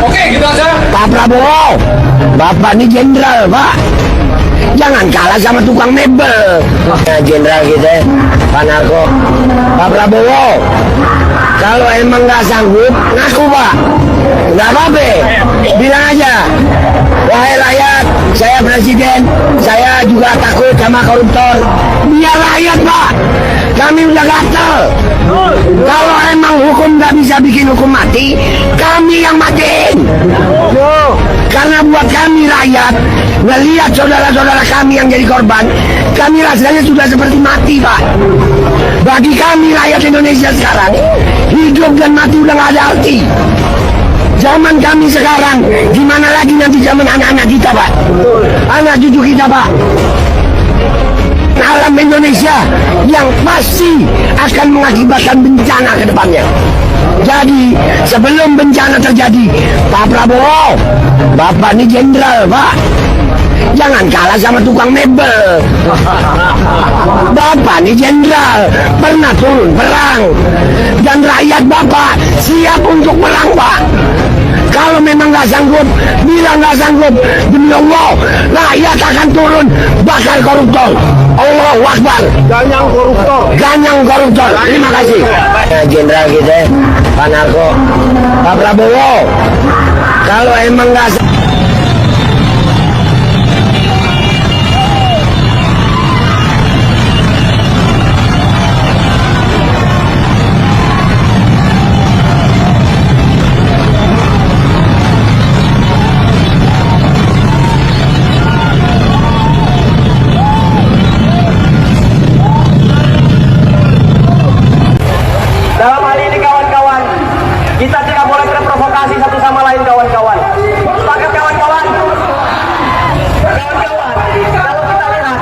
Oke, gitu aja. Pak Prabowo, Bapak ini jenderal, Pak. Jangan kalah sama tukang mebel. Jenderal kita, Pak Narko. Pak Prabowo, kalau emang nggak sanggup, ngaku Pak. Nggak apa-apa, bilang aja. Wahai rakyat, saya presiden, saya juga takut sama koruptor. Biar rakyat Pak, kami udah gatel. Kalau emang hukum nggak bisa bikin hukum mati, kami yang matiin. Karena buat kami rakyat, melihat saudara-saudara kami yang jadi korban, kami rasanya sudah seperti mati Pak. Bagi kami rakyat Indonesia sekarang, hidup dan mati udah nggak ada arti. Zaman kami sekarang, gimana lagi nanti zaman anak-anak kita Pak, anak cucu kita Pak. Alam Indonesia yang pasti akan mengakibatkan bencana ke depannya. Jadi sebelum bencana terjadi, Pak Prabowo, Bapak ini jenderal Pak. Jangan kalah sama tukang mebel. Bapak ini jenderal, pernah turun perang. Dan rakyat Bapak siap untuk perang Pak. Kalau memang nggak sanggup, bilang nggak sanggup. Demi Allah, rakyat akan turun bakar koruptor. Allahu Akbar. Ganyang koruptor. Ganyang koruptor. Terima kasih. Jenderal kita, Pak Narko. Pak Prabowo, kalau emang nggak dalam hal ini kawan-kawan, kita tidak boleh berprovokasi satu sama lain kawan-kawan. Sepakat kawan-kawan? Kawan-kawan, kalau kita lihat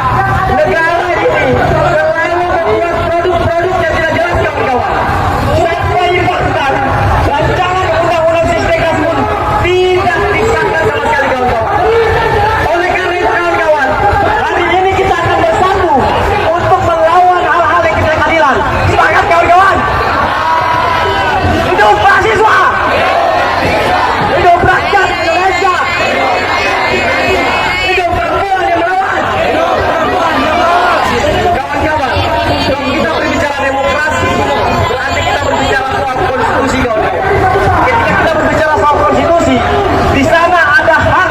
negara ini selalu membuat produk-produk yang tidak jelas kawan-kawan. Sampai bahkan rancangan undang-undang Sisdiknas pun tidak disahkan sama sekali kawan-kawan. Oleh karena itu kawan-kawan, hari ini kita akan bersatu untuk melawan hal-hal yang ketidakadilan. Sepakat kawan-kawan? Hidup mahasiswa! Hidup rakyat Indonesia! Hidup perempuan yang melawan! Kawan-kawan, kalau kita berbicara demokrasi, berarti kita berbicara soal konstitusi kawan-kawan. Ketika kita berbicara soal konstitusi, di sana ada hak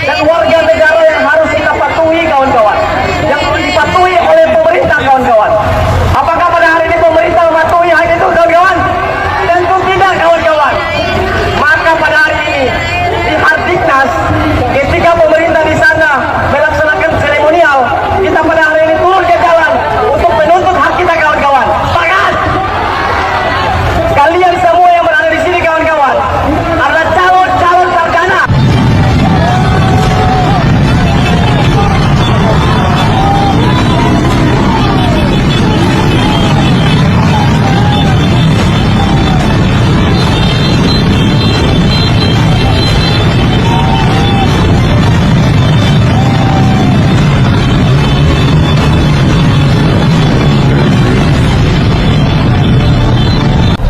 dan warga negara yang harus kita patuhi kawan-kawan. Yang dipatuhi oleh pemerintah kawan-kawan. Apakah pada hari ini pemerintah mematuhi hal itu kawan-kawan? Tentu tidak kawan-kawan. Maka pada hari ini di Hardiknas, ketika pemerintah di sana melaksanakan seremonial, kita pada hari ini turun ke jalan untuk menuntut hak kita kawan-kawan. Sepakat? Kalian semua yang berada di sini kawan-kawan adalah calon-calon sarjana.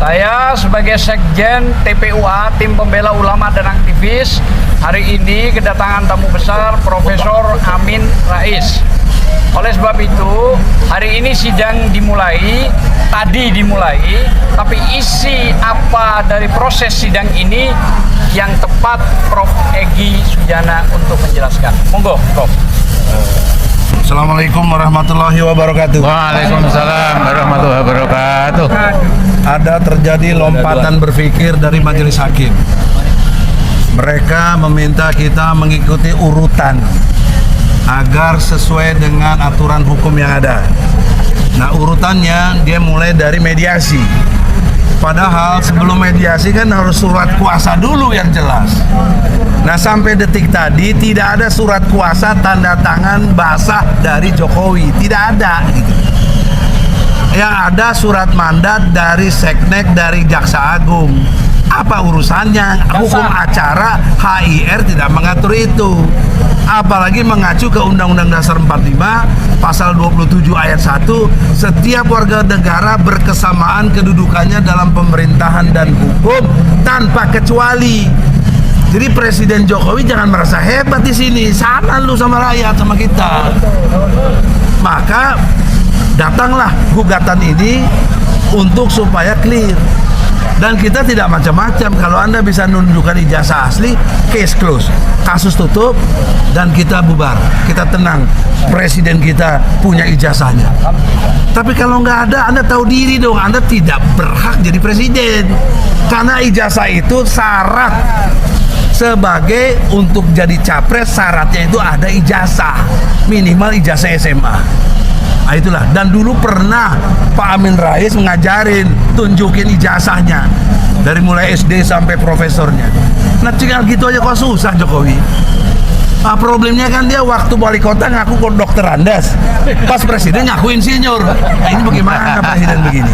Saya sebagai Sekjen TPUA, Tim Pembela Ulama dan Aktivis, hari ini kedatangan tamu besar Profesor Amin Rais. Oleh sebab itu, hari ini sidang tadi dimulai, tapi isi apa dari proses sidang ini yang tepat Prof. Egy Sujana untuk menjelaskan. Monggo, Prof. Assalamualaikum warahmatullahi wabarakatuh. Waalaikumsalam warahmatullahi wabarakatuh. Ada terjadi lompatan berpikir dari majelis hakim. Mereka meminta kita mengikuti urutan agar sesuai dengan aturan hukum yang ada. Nah, urutannya dia mulai dari mediasi. Padahal sebelum mediasi kan harus surat kuasa dulu yang jelas. Nah, sampai detik tadi tidak ada surat kuasa tanda tangan basah dari Jokowi, tidak ada gitu. Yang ada surat mandat dari Seknek, dari Jaksa Agung. Apa urusannya? Hukum acara HIR tidak mengatur itu. Apalagi mengacu ke Undang-Undang Dasar 45 pasal 27 ayat 1, setiap warga negara berkesamaan kedudukannya dalam pemerintahan dan hukum tanpa kecuali. Jadi Presiden Jokowi jangan merasa hebat di sini. Sana lu sama rakyat, sama kita. Maka datanglah gugatan ini untuk supaya clear. Dan kita tidak macam-macam. Kalau Anda bisa menunjukkan ijazah asli, case close, kasus tutup, dan kita bubar, kita tenang. Presiden kita punya ijazahnya. Tapi kalau nggak ada, Anda tahu diri dong, Anda tidak berhak jadi presiden. Karena ijazah itu syarat. Sebagai untuk jadi capres, syaratnya itu ada ijazah, minimal ijazah SMA. Nah, itulah. Dan dulu pernah Pak Amin Rais ngajarin, tunjukin ijazahnya dari mulai SD sampai profesornya. Nah, tinggal gitu aja kok susah Jokowi. Nah, problemnya kan dia waktu wali kota ngaku kok dokter Andes, pas presiden ngaku insinyur. Nah, ini bagaimana presiden begini?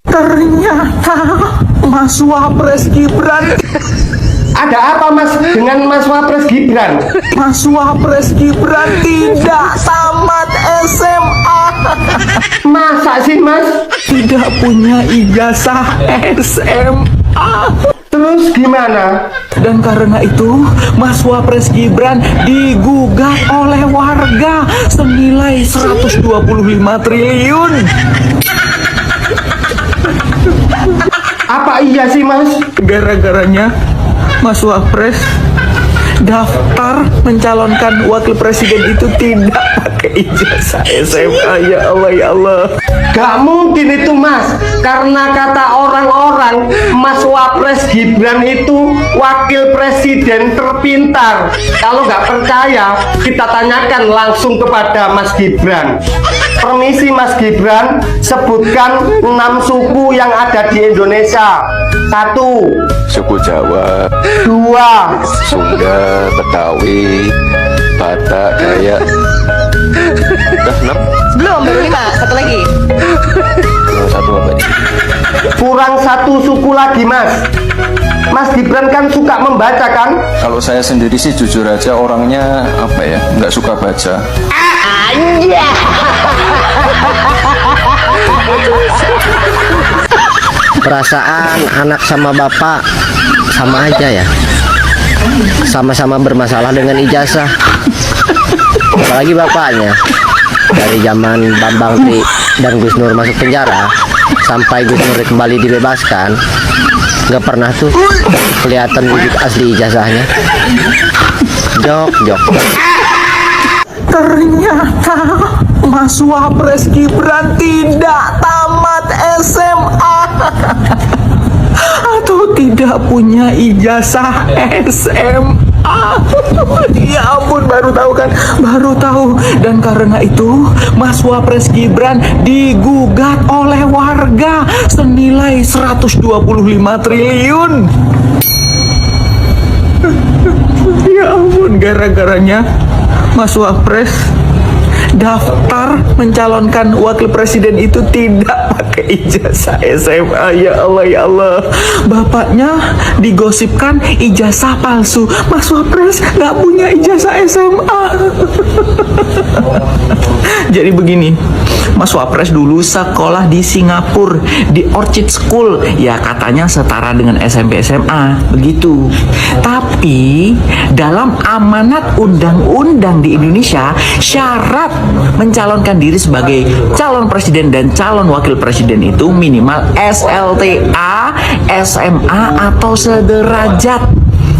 Ternyata Mas Wapres Gibran. Ada apa Mas dengan Mas Wapres Gibran? Mas Wapres Gibran tidak tamat SMA. Masa sih Mas? Tidak punya ijazah SMA. Terus gimana? Dan karena itu Mas Wapres Gibran digugat oleh warga senilai 125 triliun. Apa iya sih Mas? Gara-garanya Mas Wapres daftar mencalonkan wakil presiden itu tidak pakai ijazah SMA. Ya Allah, ya Allah. Gak mungkin itu Mas, karena kata orang-orang Mas Wapres Gibran itu wakil presiden terpintar. Kalau nggak percaya, kita tanyakan langsung kepada Mas Gibran. Permisi Mas Gibran, sebutkan 6 suku yang ada di Indonesia. 1. Suku Jawa, 2. Sunda, Betawi, Batak, Dayak. Udah 6? Belum, baru 5. Satu lagi. Kurang satu apa ini? Kurang 1 suku lagi Mas. Mas Gibran kan suka membaca kan? Kalau saya sendiri sih jujur aja orangnya apa ya, nggak suka baca. Perasaan anak sama bapak sama aja ya, sama-sama bermasalah dengan ijazah. Apalagi bapaknya, dari zaman Bambang Tri dan Gus Nur masuk penjara sampai Gus Nur kembali dibebaskan, nggak pernah tuh kelihatan wujud asli ijazahnya. Jok. Ternyata Mas Wapres Gibran tidak tamat SMA atau tidak punya ijazah SMA. Ya ampun, baru tahu kan? Baru tahu. Dan karena itu Mas Wapres Gibran digugat oleh warga senilai 125 triliun. Ya ampun, gara-garanya Mas Wapres daftar mencalonkan wakil presiden itu tidak pakai ijazah SMA. Ya Allah, ya Allah. Bapaknya digosipkan ijazah palsu. Mas Wapres nggak punya ijazah SMA. Jadi begini, Mas Wapres dulu sekolah di Singapura, di Orchid School. Ya katanya setara dengan SMP SMA, begitu. Tapi dalam amanat undang-undang di Indonesia, syarat mencalonkan diri sebagai calon presiden dan calon wakil presiden itu minimal SLTA, SMA atau sederajat.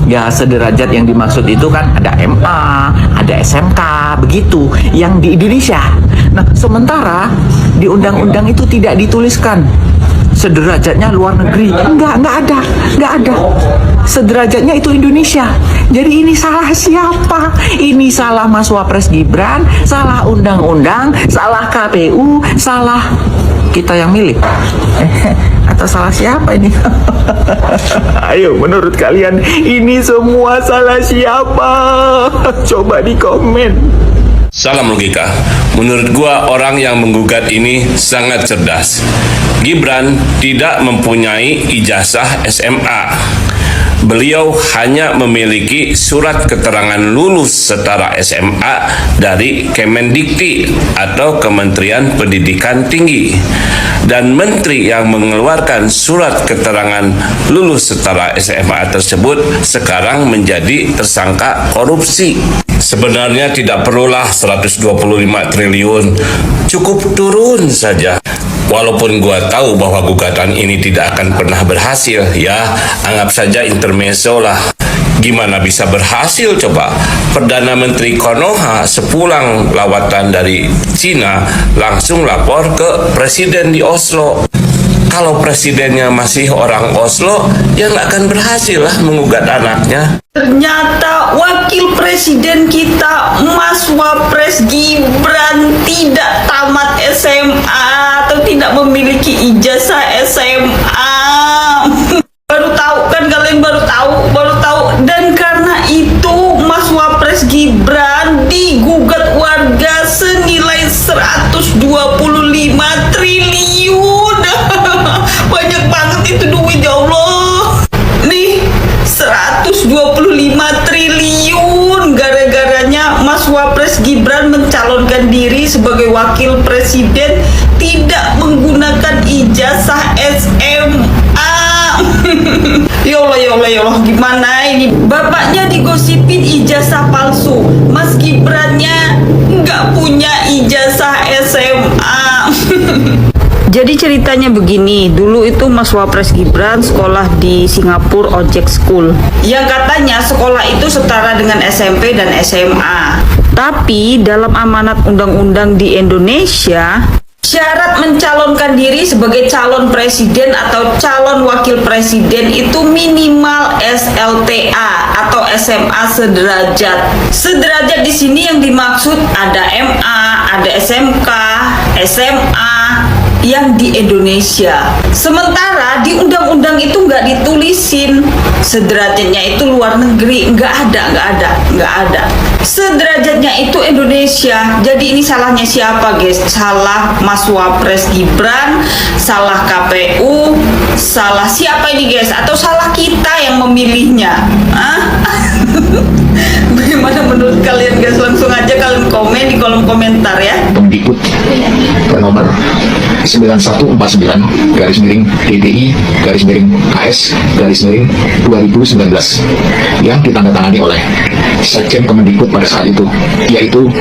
Ya, sederajat yang dimaksud itu kan ada MA, ada SMK, begitu yang di Indonesia. Nah, sementara di undang-undang itu tidak dituliskan sederajatnya luar negeri. Enggak ada. Sederajatnya itu Indonesia. Jadi ini salah siapa? Ini salah Mas Wapres Gibran, salah undang-undang, salah KPU, salah kita yang milih. Atau salah siapa ini? Ayo, menurut kalian ini semua salah siapa? Coba di komen. Salam logika. Menurut gua orang yang menggugat ini sangat cerdas. Gibran tidak mempunyai ijazah SMA. Beliau hanya memiliki surat keterangan lulus setara SMA dari Kemendikti atau Kementerian Pendidikan Tinggi. dan menteri yang mengeluarkan surat keterangan lulus setara SMA tersebut sekarang menjadi tersangka korupsi. Sebenarnya tidak perlulah 125 triliun, cukup turun saja. Walaupun gua tahu bahwa gugatan ini tidak akan pernah berhasil, ya anggap saja intermezzo lah. Gimana bisa berhasil coba? Perdana Menteri Konoha sepulang lawatan dari Cina langsung lapor ke presiden di Oslo. Kalau presidennya masih orang Oslo, ya nggak akan berhasil lah mengugat anaknya. Ternyata wakil presiden kita, Mas Wapres Gibran, tidak tamat SMA atau tidak memiliki ijazah SMA. Baru tahu kan, kalian baru tahu. Dan karena itu Mas Wapres Gibran digugat warga senilai 125 triliun. Banyak banget itu duit, ya Allah. Nih 125 triliun gara-garanya Mas Wapres Gibran mencalonkan diri sebagai wakil presiden tidak menggunakan ijazah SMA. Ya Allah, gimana ini? Bapaknya digosipin ijazah palsu, Mas Gibrannya nggak punya ijazah SMA. Jadi ceritanya begini, dulu itu Mas Wapres Gibran sekolah di Singapura Ojek School, yang katanya sekolah itu setara dengan SMP dan SMA. Tapi dalam amanat undang-undang di Indonesia, syarat mencalonkan diri sebagai calon presiden atau calon wakil presiden itu minimal SLTA atau SMA sederajat. Sederajat di sini yang dimaksud ada MA, ada SMK, SMA yang di Indonesia. Sementara di undang-undang itu nggak ditulisin sederajatnya itu luar negeri, nggak ada. Sederajatnya itu Indonesia. Jadi ini salahnya siapa, guys? Salah Mas Wapres Gibran, salah KPU, salah siapa ini, guys? Atau salah kita yang memilihnya? Bagaimana menurut kalian, guys? Langsung aja kalian komen di kolom komentar ya. Kemdikbud nomor 9149-DPI-KS-2019 yang ditandatangani oleh Sekjen Kemdikbud pada saat itu, yaitu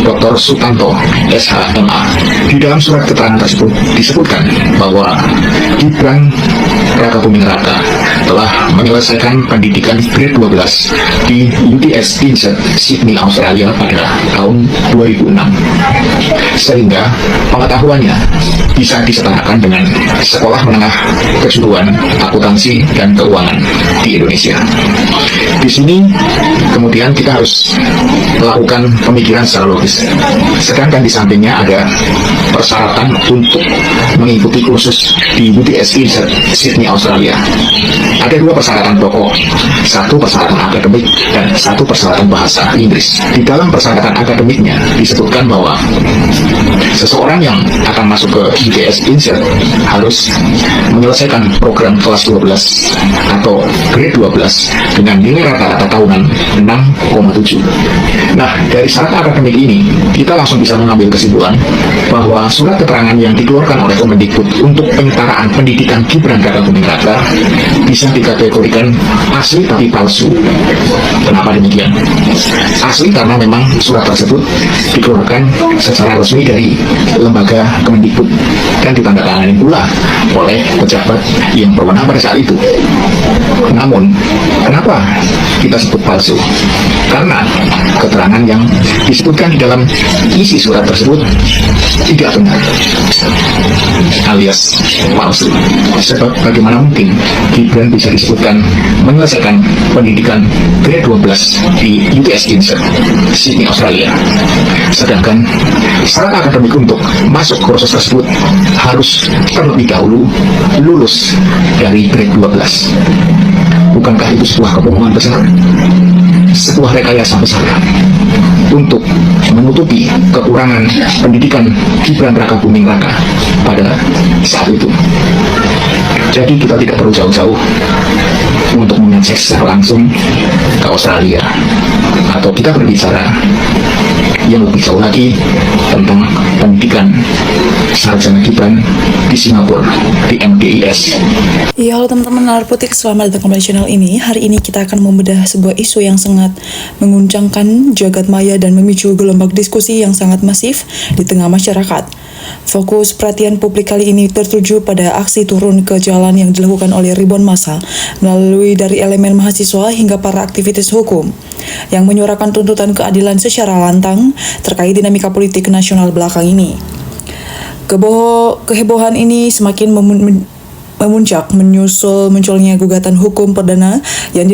Dr. Sutanto, SHMA. Di dalam surat keterangan tersebut disebutkan bahwa Gibran Rakabuming Raka telah menyelesaikan pendidikan grade 12 di UTS Insert, Sydney, Australia pada tahun 2006, sehingga pengetahuannya bisa disetarakan dengan sekolah menengah kejuruan akuntansi dan keuangan di Indonesia. Di sini kemudian kita harus melakukan pemikiran secara logis. Sedangkan di sampingnya ada persyaratan untuk mengikuti kursus di UTS Insert, Sydney, Australia. Ada dua persyaratan pokok, satu persyaratan akademik dan satu persyaratan bahasa Inggris. Di dalam persyaratan akademiknya disebutkan bahwa seseorang yang akan masuk ke UTS Insert harus menyelesaikan program kelas 12 atau grade 12 dengan nilai rata-rata tahunan 6,7. Nah, dari syarat akademik ini kita langsung bisa mengambil kesimpulan bahwa surat keterangan yang dikeluarkan oleh Kemdikbud untuk penyetaraan pendidikan Gibran Rakabuming Raka bisa dikategorikan asli tapi palsu. Kenapa demikian? Asli karena memang surat tersebut dikeluarkan secara resmi dari lembaga Kemdikbud dan ditandatangani pula oleh pejabat yang berwenang pada saat itu. Namun, kenapa kita sebut palsu? Karena keterangan yang disebutkan di dalam isi surat tersebut tidak benar, alias palsu. Sebab bagaimana mungkin Gibran bisa disebutkan menyelesaikan pendidikan grade 12 di UTS Insert, Sydney, Australia, sedangkan syarat akademik untuk masuk kursus tersebut harus terlebih dahulu lulus dari grade 12. Bukankah itu sebuah kebohongan besar? Sebuah rekayasa besar untuk menutupi kekurangan pendidikan Gibran Rakabuming Raka pada saat itu. Jadi kita tidak perlu jauh-jauh untuk mengakses secara langsung ke Australia, atau kita berbicara yang lebih jauh lagi tentang pendidikan sarjana Gibran di Singapura, di MDIS. Ya, halo teman-teman Narkotik, selamat datang kembali di channel ini. Hari ini kita akan membedah sebuah isu yang sangat mengguncangkan jagat maya dan memicu gelombang diskusi yang sangat masif di tengah masyarakat. Fokus perhatian publik kali ini tertuju pada aksi turun ke jalan yang dilakukan oleh ribuan massa melalui dari elemen mahasiswa hingga para aktivis hukum yang menyuarakan tuntutan keadilan secara lantang terkait dinamika politik nasional belakang ini. Kehebohan ini semakin memuncak menyusul munculnya gugatan hukum perdana yang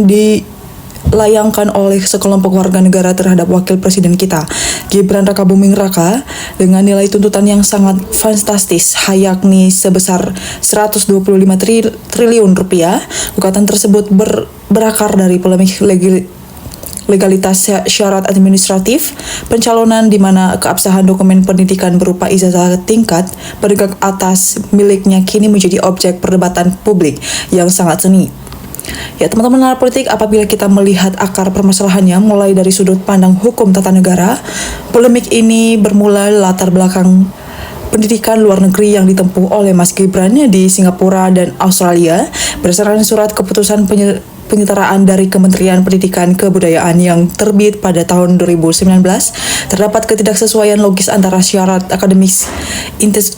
dilayangkan oleh sekelompok warga negara terhadap wakil presiden kita, Gibran Rakabuming Raka, dengan nilai tuntutan yang sangat fantastis, yakni sebesar 125 triliun rupiah. Gugatan tersebut berakar dari polemik legalitas syarat administratif pencalonan di mana keabsahan dokumen pendidikan berupa ijazah tingkat pendidikan atas miliknya kini menjadi objek perdebatan publik yang sangat sengit. Ya teman-teman politik, apabila kita melihat akar permasalahannya mulai dari sudut pandang hukum tata negara, polemik ini bermula latar belakang pendidikan luar negeri yang ditempuh oleh Mas Gibran di Singapura dan Australia berdasarkan surat keputusan penyetaraan dari Kementerian Pendidikan Kebudayaan yang terbit pada tahun 2019, terdapat ketidaksesuaian logis antara syarat akademis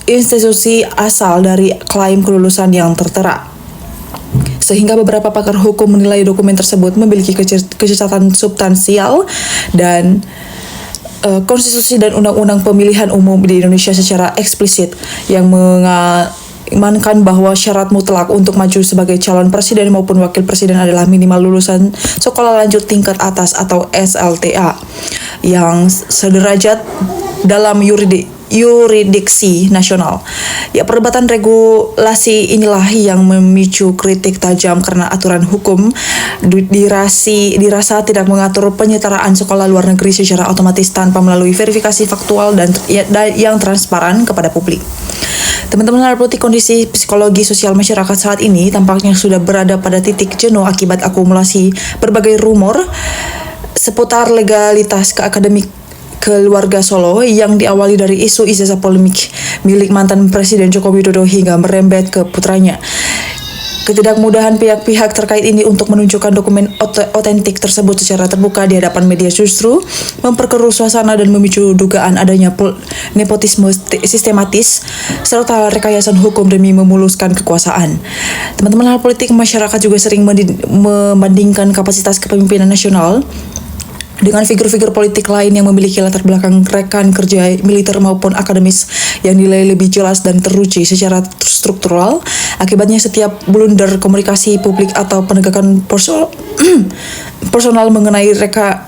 institusi asal dari klaim kelulusan yang tertera. Sehingga beberapa pakar hukum menilai dokumen tersebut memiliki kecacatan substansial dan konstitusi dan undang-undang pemilihan umum di Indonesia secara eksplisit yang mengamankan bahwa syarat mutlak untuk maju sebagai calon presiden maupun wakil presiden adalah minimal lulusan sekolah lanjut tingkat atas atau SLTA yang sederajat dalam yuridiksi nasional. Ya, perdebatan regulasi inilah yang memicu kritik tajam karena aturan hukum dirasa tidak mengatur penyetaraan sekolah luar negeri secara otomatis tanpa melalui verifikasi faktual dan yang transparan kepada publik. Teman-teman politik, kondisi psikologi sosial masyarakat saat ini tampaknya sudah berada pada titik jenuh akibat akumulasi berbagai rumor seputar legalitas akademik keluarga Solo yang diawali dari isu ijazah polemik milik mantan Presiden Joko Widodo hingga merembet ke putranya. Ketidakmudahan pihak-pihak terkait ini untuk menunjukkan dokumen otentik tersebut secara terbuka di hadapan media justru memperkeruh suasana dan memicu dugaan adanya nepotisme sistematis serta rekayasan hukum demi memuluskan kekuasaan. Teman-teman politik, masyarakat juga sering membandingkan kapasitas kepemimpinan nasional dengan figur-figur politik lain yang memiliki latar belakang rekan kerja militer maupun akademis yang nilai lebih jelas dan teruji secara struktural. Akibatnya setiap blunder komunikasi publik atau penegakan personal mengenai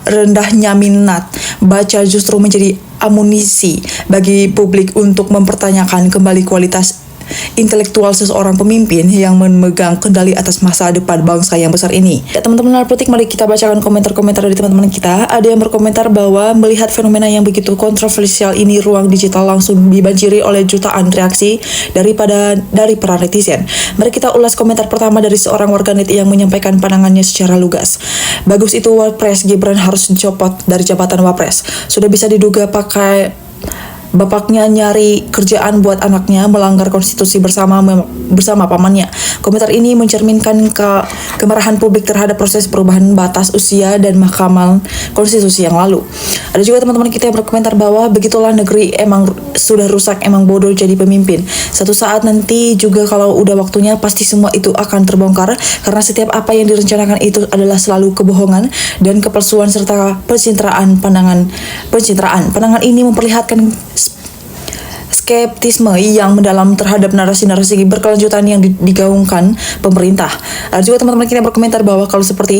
rendahnya minat baca justru menjadi amunisi bagi publik untuk mempertanyakan kembali kualitas intelektual seseorang pemimpin yang memegang kendali atas masa depan bangsa yang besar ini. Ya teman-teman politik, mari kita bacakan komentar-komentar dari teman-teman kita. Ada yang berkomentar bahwa melihat fenomena yang begitu kontroversial ini, ruang digital langsung dibanjiri oleh jutaan reaksi dari para netizen. Mari kita ulas komentar pertama dari seorang warganet yang menyampaikan pandangannya secara lugas. Bagus itu Wapres Gibran harus dicopot dari jabatan Wapres. Sudah bisa diduga bapaknya nyari kerjaan buat anaknya, melanggar konstitusi bersama pamannya. Komentar ini mencerminkan kemarahan publik terhadap proses perubahan batas usia dan Mahkamah Konstitusi yang lalu. Ada juga teman-teman kita yang berkomentar bahwa begitulah negeri, emang sudah rusak, emang bodoh jadi pemimpin. Satu saat nanti juga kalau udah waktunya pasti semua itu akan terbongkar karena setiap apa yang direncanakan itu adalah selalu kebohongan dan kepalsuan serta pencitraan. Pandangan ini memperlihatkan skeptisme yang mendalam terhadap narasi-narasi berkelanjutan yang digaungkan pemerintah. Ada juga teman-teman kita berkomentar bahwa kalau seperti ini